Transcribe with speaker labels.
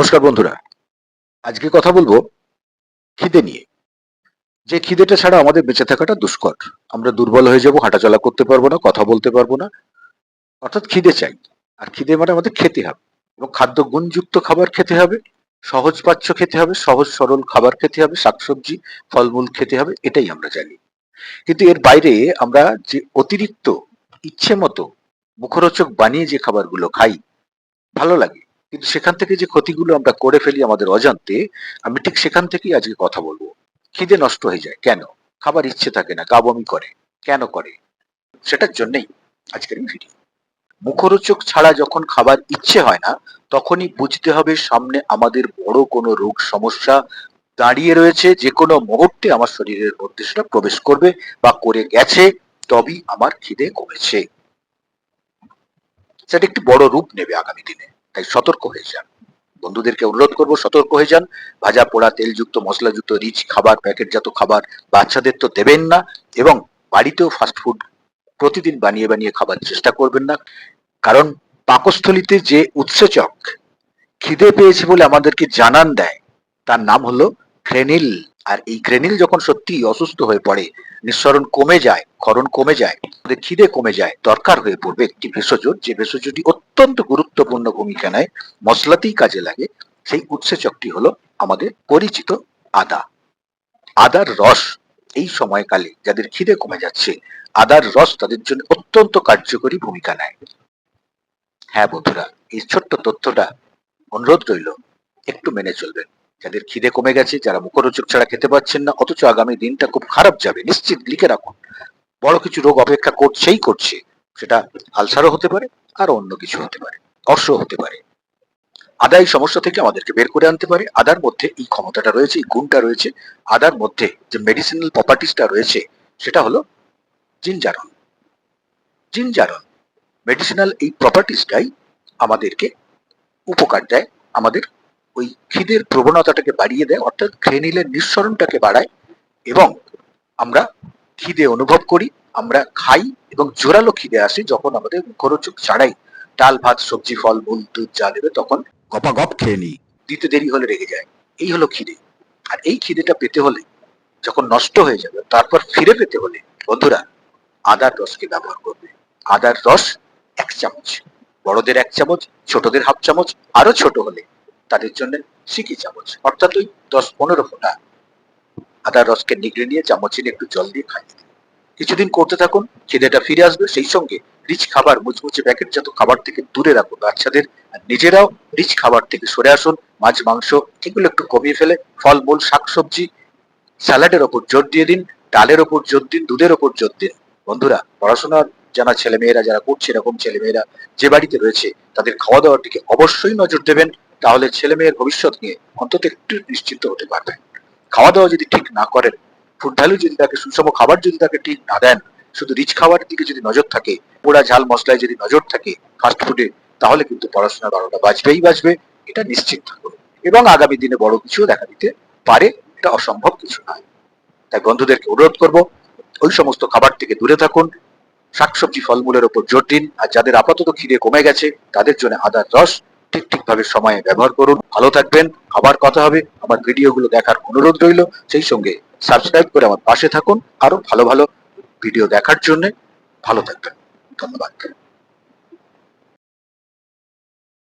Speaker 1: নমস্কার বন্ধুরা, আজকে কথা বলবো খিদে নিয়ে। যে খিদেটা ছাড়া আমাদের বেঁচে থাকাটা দুষ্কর। আমরা দুর্বল হয়ে যাব, হাঁটাচলা করতে পারবো না, কথা বলতে পারবো না। অর্থাৎ খিদে চাই। আর খিদে মানে আমাদের খেতে হবে এবং খাদ্য গুণযুক্ত খাবার খেতে হবে, সহজপাচ্য খেতে হবে, সহজ সরল খাবার খেতে হবে, শাকসবজি, ফলমূল খেতে হবে, এটাই আমরা জানি। কিন্তু এর বাইরে আমরা যে অতিরিক্ত ইচ্ছে মতো মুখরোচক বানিয়ে যে খাবারগুলো খাই, ভালো লাগে, কিন্তু সেখান থেকে যে ক্ষতিগুলো আমরা করে ফেলি আমাদের অজান্তে, আমি ঠিক সেখান থেকেই আজকে কথা বলবো। খিদে নষ্ট হয়ে যায় কেন? খাবার ইচ্ছে থাকে না, গা বমি করে, কেন করে? সেটার জন্যই আজকের এই ভিডিও। মুখরোচক ছাড়া যখন খাবার ইচ্ছে হয় না, তখনই বুঝতে হবে সামনে আমাদের বড় কোনো রোগ সমস্যা দাঁড়িয়ে রয়েছে। যে কোনো মুহূর্তে আমার শরীরের মধ্যে সেটা প্রবেশ করবে বা করে গেছে, তবেই আমার খিদে কমেছে। সেটা একটি বড় রূপ নেবে আগামী দিনে। তাই সতর্ক হয়ে যান। বন্ধুদেরকে অনুরোধ করব, সতর্ক হয়ে যান। ভাজা পোড়া তেলযুক্ত মশলাযুক্ত রিচ খাবার, প্যাকেটজাত খাবার বাচ্চাদের তো দেবেন না, এবং বাড়িতেও ফাস্ট ফুড প্রতিদিন বানিয়ে বানিয়ে খাবার চেষ্টা করবেন না। কারণ পাকস্থলীতে যে উৎসেচক খিদে পেয়েছে বলে আমাদেরকে জানান দেয়, তার নাম হলো গ্রেনিল। আর এই গ্রেনিল যখন সত্যি অসুস্থ হয়ে পড়ে, নিঃসরণ কমে যায়, ক্ষরণ কমে যায়, আমাদের খিদে কমে যায়, দরকার হয়ে পড়বে একটি ভেষজ, যে ভেষজটি অত্যন্ত গুরুত্বপূর্ণ ভূমিকা নেয়, মশলাতেই কাজে লাগে। সেই উৎসেচকটি হলো আমাদের পরিচিত আদা। আদার রস এই সময়কালে যাদের খিদে কমে যাচ্ছে, আদার রস তাদের জন্য অত্যন্ত কার্যকরী ভূমিকা নেয়। হ্যাঁ বন্ধুরা, এই ছোট্ট তথ্যটা অনুরোধ রইল, একটু মেনে চলবেন। যাদের খিদে কমে গেছে, যারা মুখরোচক ছাড়া খেতে পাচ্ছেন না, অথচ আগামী দিনটা খুব খারাপ যাবে, নিশ্চিত লিখে রাখুন। বড় কিছু রোগ অপেক্ষা করছেই করছে। সেটা আলসারও হতে পারে, আর অন্য কিছু হতে পারে, অর্শ হতে পারে। আদা এই সমস্যা থেকে আমাদেরকে বের করে আনতে পারে। আদার মধ্যে এই ক্ষমতাটা রয়েছে, এই গুণটা রয়েছে। আদার মধ্যে যে মেডিসিনাল প্রপার্টিসটা রয়েছে, সেটা হলো জিঞ্জারন। জিঞ্জারন মেডিসিনাল এই প্রপার্টিসটাই আমাদেরকে উপকার দেয়, আমাদের ওই খিদের প্রবণতাটাকে বাড়িয়ে দেয়, অর্থাৎ গ্রেনিলের নিঃসরণটাকে বাড়ায়, এবং আমরা খিদে অনুভব করি, আমরা খাই, এবং জোরালো খিদে আসে যখন আমাদের মুখরোচক ছাড়াই ডাল ভাত সবজি ফল মূল দুধ যা দেবে তখন গপাগপ খেয়ে নিই। দিতে দেরি হলে রেগে যায়। এই হলো খিদে। আর এই খিদেটা পেতে হলে, যখন নষ্ট হয়ে যাবে তারপর ফিরে পেতে হলে, বন্ধুরা আদার রসকে ব্যবহার করবে। আদার রস 1 চামচ, বড়দের 1 চামচ, ছোটদের হাফ চামচ, আরো ছোট হলে তাদের জন্য সিকি চামচ, অর্থাৎ ওই 10-15 ফোঁটা আদার রসকে নিগড়ে নিয়ে চামচে নিয়ে একটু জল দিয়ে খাইয়ে দিন। কিছুদিন করতে থাকুন, খিদেটা ফিরে আসবে। সেই সঙ্গে রিচ খাবার, মুচমুচে প্যাকেটজাত খাবার থেকে দূরে রাখুন বাচ্চাদের, আর নিজেরাও রিচ খাবার থেকে সরে আসুন। মাছ মাংস এগুলো একটু কমিয়ে ফেলে ফলমূল শাকসবজি স্যালাডের ওপর জোর দিয়ে দিন, ডালের ওপর জোর দিন, দুধের ওপর জোর দিন। বন্ধুরা, পড়াশোনার জানা ছেলেমেয়েরা যারা করছে, এরকম ছেলেমেয়েরা যে বাড়িতে রয়েছে, তাদের খাওয়া দাওয়ার দিকে অবশ্যই নজর দেবেন। তাহলে ছেলেমেয়ের ভবিষ্যৎ নিয়ে অন্তত একটু নিশ্চিন্ত হতে পারবেন। খাওয়া দাওয়া যদি ঠিক না করেন, ফুড ভ্যালু যদি তাকে, সুষম খাবার যদি তাকে ঠিক না দেন, শুধু রিচ খাবারের দিকে যদি নজর থাকে, পোড়া ঝাল মশলায় যদি নজর থাকে ফাস্ট ফুডে, তাহলে কিন্তু পড়াশোনার 12টা বাজবেই বাজবে, এটা নিশ্চিত থাকুন। এবং আগামী দিনে বড় কিছুও দেখা দিতে পারে, এটা অসম্ভব কিছু নয়। তাই বন্ধুদেরকে অনুরোধ করব, ওই সমস্ত খাবার থেকে দূরে থাকুন, শাকসবজি ফলমূলের ওপর জোর দিন। আর যাদের আপাতত খিদে কমে গেছে, তাদের জন্য আদার রস ঠিকভাবে সময়ে ব্যবহার করুন। ভালো থাকবেন। আবার কথা হবে। আমার ভিডিওগুলো দেখার অনুরোধ রইল। সেই সঙ্গে সাবস্ক্রাইব করে আমার পাশে থাকুন আরো ভালো ভালো ভিডিও দেখার জন্য। ভালো থাকবেন। ধন্যবাদ।